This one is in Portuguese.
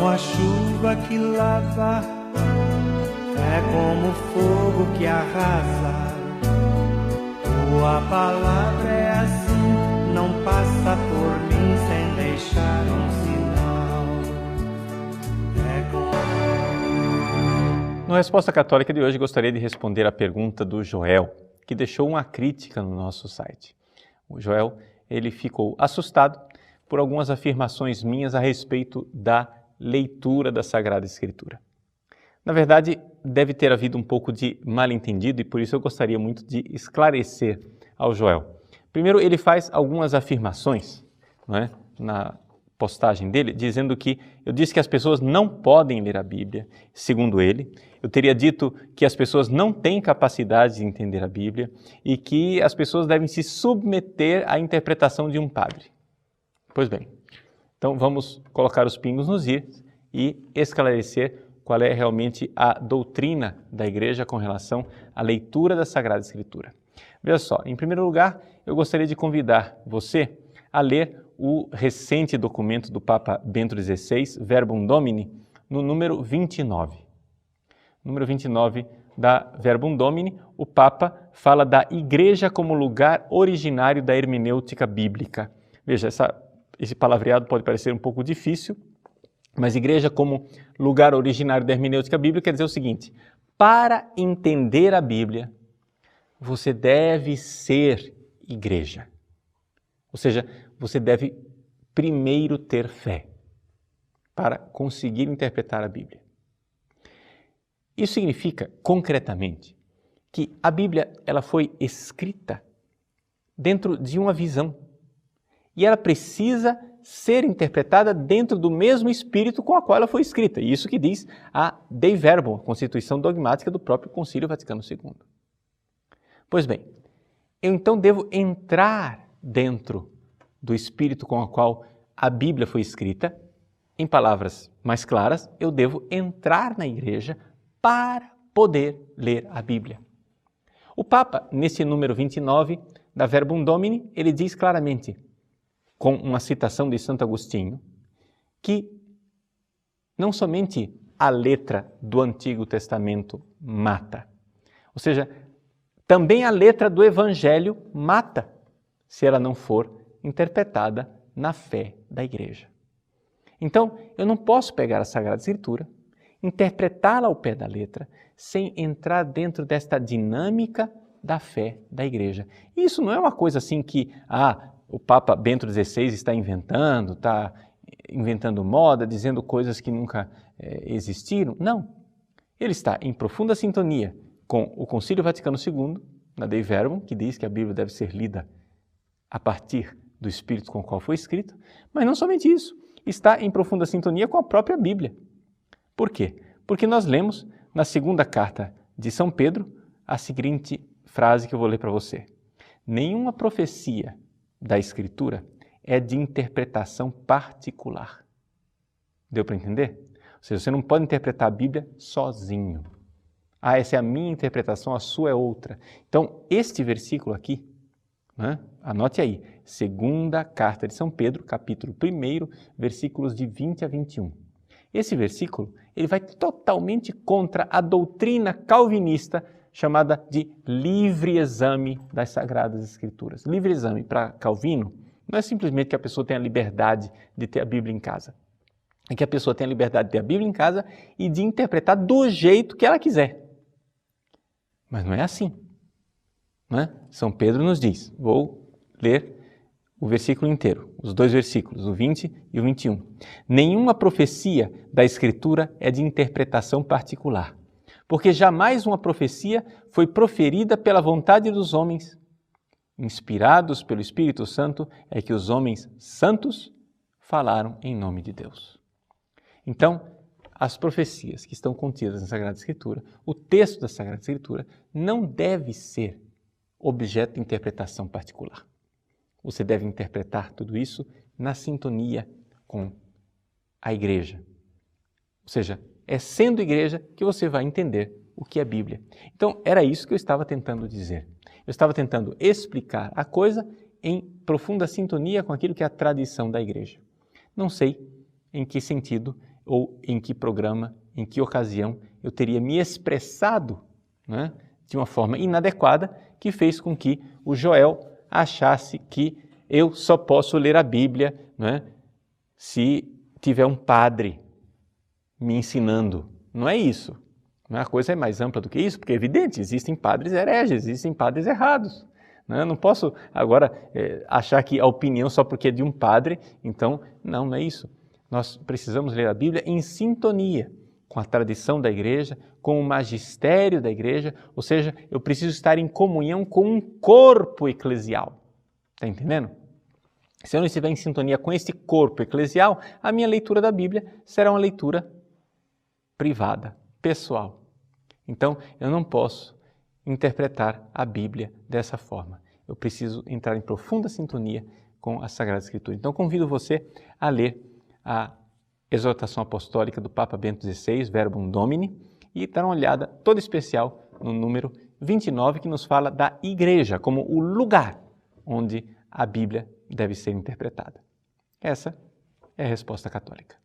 como a chuva que lava, é como o fogo que arrasa. Tua palavra é assim, não passa por mim sem deixar um sinal. No Resposta Católica de hoje, gostaria de responder a pergunta do Joel, que deixou uma crítica no nosso site. O Joel, ele ficou assustado por algumas afirmações minhas a respeito da leitura da Sagrada Escritura. Na verdade, deve ter havido um pouco de mal-entendido e por isso eu gostaria muito de esclarecer ao Joel. Primeiro, ele faz algumas afirmações, não é, na postagem dele, dizendo que eu disse que as pessoas não podem ler a Bíblia, segundo ele. Eu teria dito que as pessoas não têm capacidade de entender a Bíblia e que as pessoas devem se submeter à interpretação de um padre. Pois bem, então vamos colocar os pingos nos is e esclarecer qual é realmente a doutrina da Igreja com relação à leitura da Sagrada Escritura. Veja só, em primeiro lugar, eu gostaria de convidar você a ler o recente documento do Papa Bento XVI, Verbum Domini, no número 29. Número 29 da Verbum Domini, o Papa fala da Igreja como lugar originário da hermenêutica bíblica. Veja, esse palavreado pode parecer um pouco difícil, mas igreja como lugar originário da hermenêutica bíblica quer dizer o seguinte: para entender a Bíblia, você deve ser igreja. Ou seja, você deve primeiro ter fé para conseguir interpretar a Bíblia. Isso significa, concretamente, que a Bíblia ela foi escrita dentro de uma visão e ela precisa ser interpretada dentro do mesmo espírito com a qual ela foi escrita. E isso que diz a Dei Verbum, a Constituição Dogmática do próprio Concílio Vaticano II. Pois bem, eu então devo entrar dentro do espírito com o qual a Bíblia foi escrita. Em palavras mais claras, eu devo entrar na igreja para poder ler a Bíblia. O Papa, nesse número 29 da Verbum Domini, ele diz claramente, com uma citação de Santo Agostinho, que não somente a letra do Antigo Testamento mata, ou seja, também a letra do Evangelho mata, se ela não for interpretada na fé da Igreja. Então, eu não posso pegar a Sagrada Escritura, interpretá-la ao pé da letra, sem entrar dentro desta dinâmica da fé da Igreja. Isso não é uma coisa assim que, o Papa Bento XVI está inventando moda, dizendo coisas que nunca existiram. Não. Ele está em profunda sintonia com o Concílio Vaticano II, na Dei Verbum, que diz que a Bíblia deve ser lida a partir do espírito com o qual foi escrito, mas não somente isso, está em profunda sintonia com a própria Bíblia. Por quê? Porque nós lemos na segunda carta de São Pedro a seguinte frase que eu vou ler para você. Nenhuma profecia da Escritura é de interpretação particular. Deu para entender? Ou seja, você não pode interpretar a Bíblia sozinho. Essa é a minha interpretação, a sua é outra. Então, este versículo aqui, anote aí, segunda carta de São Pedro, capítulo 1, versículos de 20 a 21. Esse versículo, ele vai totalmente contra a doutrina calvinista chamada de livre exame das Sagradas Escrituras. Livre exame para Calvino não é simplesmente que a pessoa tenha a liberdade de ter a Bíblia em casa. É que a pessoa tenha a liberdade de ter a Bíblia em casa e de interpretar do jeito que ela quiser. Mas não é assim. São Pedro nos diz, vou ler o versículo inteiro, os dois versículos, o 20 e o 21. Nenhuma profecia da Escritura é de interpretação particular, porque jamais uma profecia foi proferida pela vontade dos homens. Inspirados pelo Espírito Santo, é que os homens santos falaram em nome de Deus. Então, as profecias que estão contidas na Sagrada Escritura, o texto da Sagrada Escritura, não deve ser objeto de interpretação particular. Você deve interpretar tudo isso na sintonia com a igreja. Ou seja, é sendo igreja que você vai entender o que é Bíblia. Então, era isso que eu estava tentando dizer. Eu estava tentando explicar a coisa em profunda sintonia com aquilo que é a tradição da igreja. Não sei em que sentido ou em que programa, em que ocasião eu teria me expressado, né, de uma forma inadequada que fez com que o Joel achasse que eu só posso ler a Bíblia, né, se tiver um padre me ensinando. Não é isso. A coisa é mais ampla do que isso, porque é evidente, existem padres hereges, existem padres errados. Eu não posso agora achar que a opinião só porque é de um padre, então, não é isso. Nós precisamos ler a Bíblia em sintonia com a tradição da igreja, com o magistério da igreja, ou seja, eu preciso estar em comunhão com um corpo eclesial. Está entendendo? Se eu não estiver em sintonia com esse corpo eclesial, a minha leitura da Bíblia será uma leitura privada, pessoal. Então, eu não posso interpretar a Bíblia dessa forma. Eu preciso entrar em profunda sintonia com a Sagrada Escritura. Então, convido você a ler a exortação apostólica do Papa Bento XVI, Verbum Domini, e dar uma olhada toda especial no número 29, que nos fala da igreja como o lugar onde a Bíblia deve ser interpretada. Essa é a resposta católica.